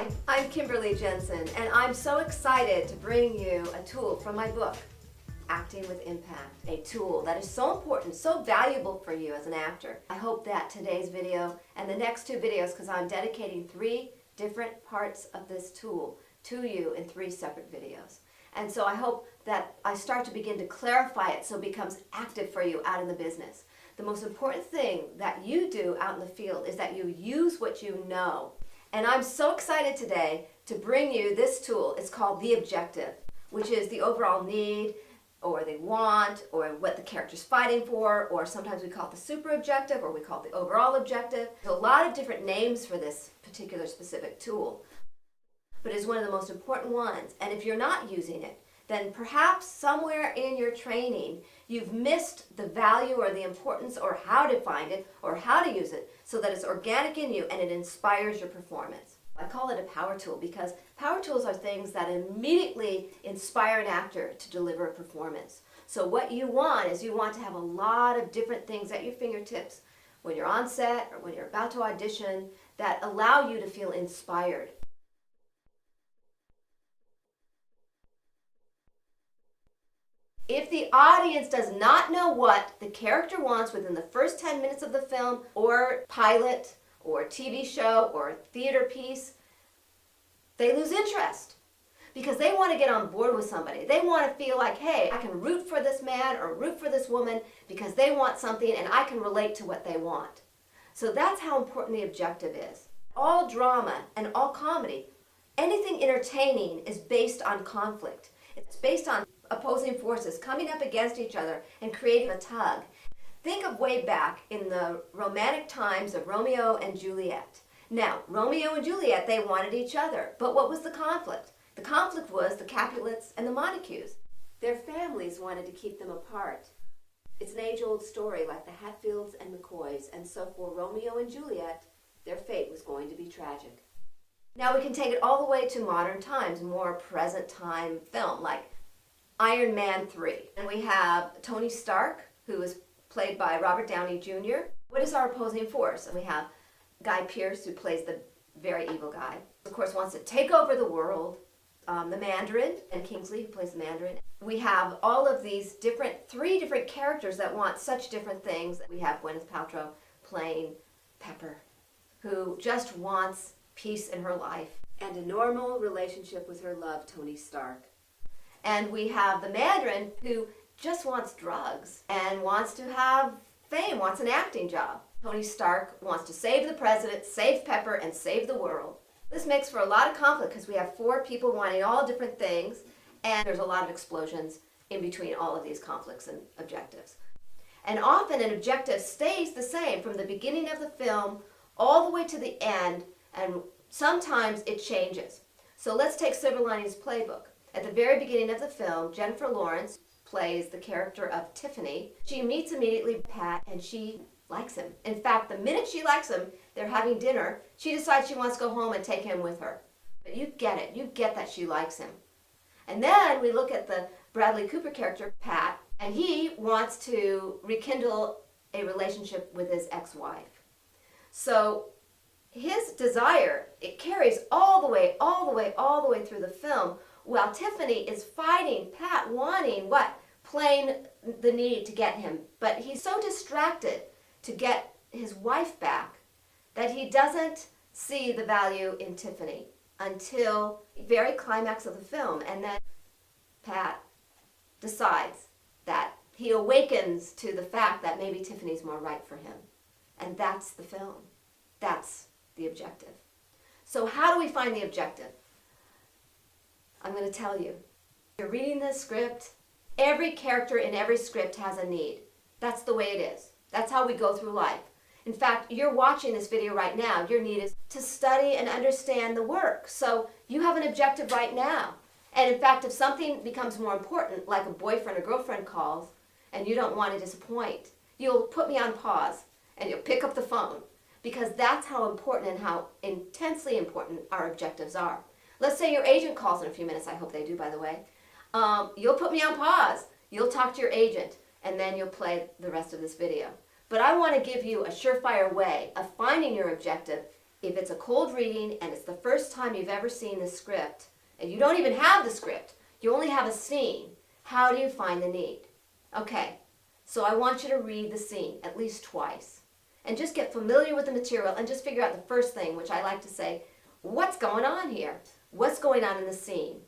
Hi, I'm Kimberly Jentzen, and I'm so excited to bring you a tool from my book, Acting with Impact, a tool that is so important, so valuable for you as an actor. I hope that today's video and the next two videos, because I'm dedicating 3 different parts of this tool to you in 3 separate videos. And so I hope that I start to begin to clarify it so it becomes active for you out in the business. The most important thing that you do out in the field is that you use what you know. And I'm so excited today to bring you this tool. It's called The Objective, which is the overall need or the want or what the character's fighting for, or sometimes we call it the super objective or we call it the overall objective. There's a lot of different names for this particular specific tool, but it's one of the most important ones. And if you're not using it, then perhaps somewhere in your training you've missed the value or the importance or how to find it or how to use it so that it's organic in you and it inspires your performance. I call it a power tool because power tools are things that immediately inspire an actor to deliver a performance. So what you want is you want to have a lot of different things at your fingertips when you're on set or when you're about to audition that allow you to feel inspired. If the audience does not know what the character wants within the first 10 minutes of the film or pilot or TV show or theater piece, they lose interest because they want to get on board with somebody. They want to feel like, hey, I can root for this man or root for this woman because they want something and I can relate to what they want. So that's how important the objective is. All drama and all comedy, anything entertaining is based on conflict. It's based on opposing forces coming up against each other and creating a tug. Think of way back in the romantic times of Romeo and Juliet. Now, Romeo and Juliet, they wanted each other, but what was the conflict? The conflict was the Capulets and the Montagues. Their families wanted to keep them apart. It's an age-old story like the Hatfields and McCoys, and so for Romeo and Juliet, their fate was going to be tragic. Now we can take it all the way to modern times, more present time film, like Iron Man 3. And we have Tony Stark, who is played by Robert Downey Jr. What is our opposing force? And we have Guy Pearce, who plays the very evil guy. Of course, wants to take over the world. The Mandarin, and Kingsley, who plays the Mandarin. We have all of these 3 different characters that want such different things. We have Gwyneth Paltrow playing Pepper, who just wants peace in her life and a normal relationship with her love, Tony Stark. And we have the Mandarin, who just wants drugs and wants to have fame, wants an acting job. Tony Stark wants to save the president, save Pepper, and save the world. This makes for a lot of conflict because we have 4 people wanting all different things, and there's a lot of explosions in between all of these conflicts and objectives. And often an objective stays the same from the beginning of the film all the way to the end, and sometimes it changes. So let's take Silver Linings Playbook. At the very beginning of the film, Jennifer Lawrence plays the character of Tiffany. She meets immediately Pat, and she likes him. In fact, the minute she likes him, they're having dinner, she decides she wants to go home and take him with her. But you get it. You get that she likes him. And then we look at the Bradley Cooper character, Pat, and he wants to rekindle a relationship with his ex-wife. So his desire, it carries all the way through the film, while Tiffany is fighting Pat, wanting what? Playing the need to get him. But he's so distracted to get his wife back that he doesn't see the value in Tiffany until the very climax of the film. And then Pat decides that he awakens to the fact that maybe Tiffany's more right for him. And that's the film. That's the objective. So how do we find the objective? I'm going to tell you. You're reading the script. Every character in every script has a need. That's the way it is. That's how we go through life. In fact, you're watching this video right now. Your need is to study and understand the work. So you have an objective right now. And in fact, if something becomes more important, like a boyfriend or girlfriend calls, and you don't want to disappoint, you'll put me on pause and you'll pick up the phone, because that's how important and how intensely important our objectives are. Let's say your agent calls in a few minutes. I hope they do, by the way. You'll put me on pause. You'll talk to your agent, and then you'll play the rest of this video. But I want to give you a surefire way of finding your objective if it's a cold reading and it's the first time you've ever seen the script, and you don't even have the script, you only have a scene, how do you find the need? Okay, so I want you to read the scene at least twice and just get familiar with the material and just figure out the first thing, which I like to say, what's going on here? What's going on in the scene?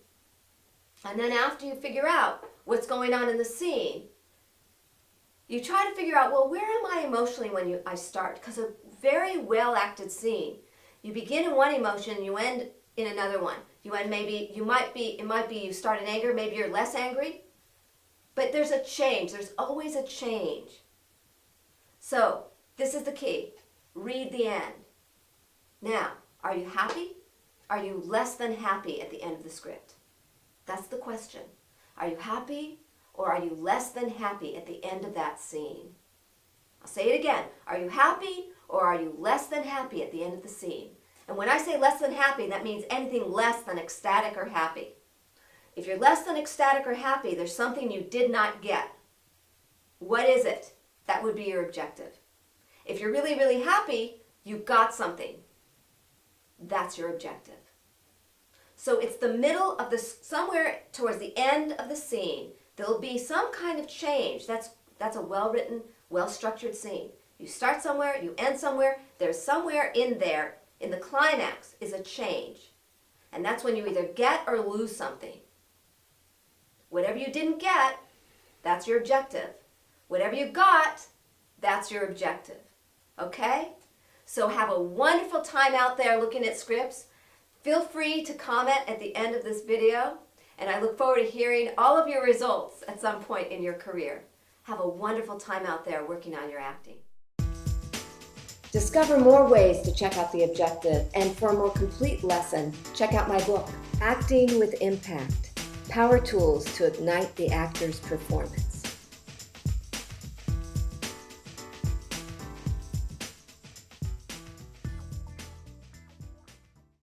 And then after you figure out what's going on in the scene, you try to figure out, well, where am I emotionally when I start? Because a very well acted scene, you begin in one emotion, you end in another one. You end it might be you start in anger, maybe you're less angry, but there's a change. There's always a change. So this is the key. Read the end. Now, are you happy? Are you less than happy at the end of the script? That's the question. Are you happy or are you less than happy at the end of that scene? I'll say it again. Are you happy or are you less than happy at the end of the scene? And when I say less than happy, that means anything less than ecstatic or happy. If you're less than ecstatic or happy, there's something you did not get. What is it? That would be your objective. If you're really, really happy, you got something. That's your objective. So it's the middle of somewhere towards the end of the scene, there'll be some kind of change. That's a well-written, well-structured scene. You start somewhere, you end somewhere, there's somewhere in there, in the climax, is a change. And that's when you either get or lose something. Whatever you didn't get, that's your objective. Whatever you got, that's your objective. Okay? So have a wonderful time out there looking at scripts. Feel free to comment at the end of this video, and I look forward to hearing all of your results at some point in your career. Have a wonderful time out there working on your acting. Discover more ways to check out the objective, and for a more complete lesson, check out my book, Acting with Impact: Power Tools to Ignite the Actor's Performance.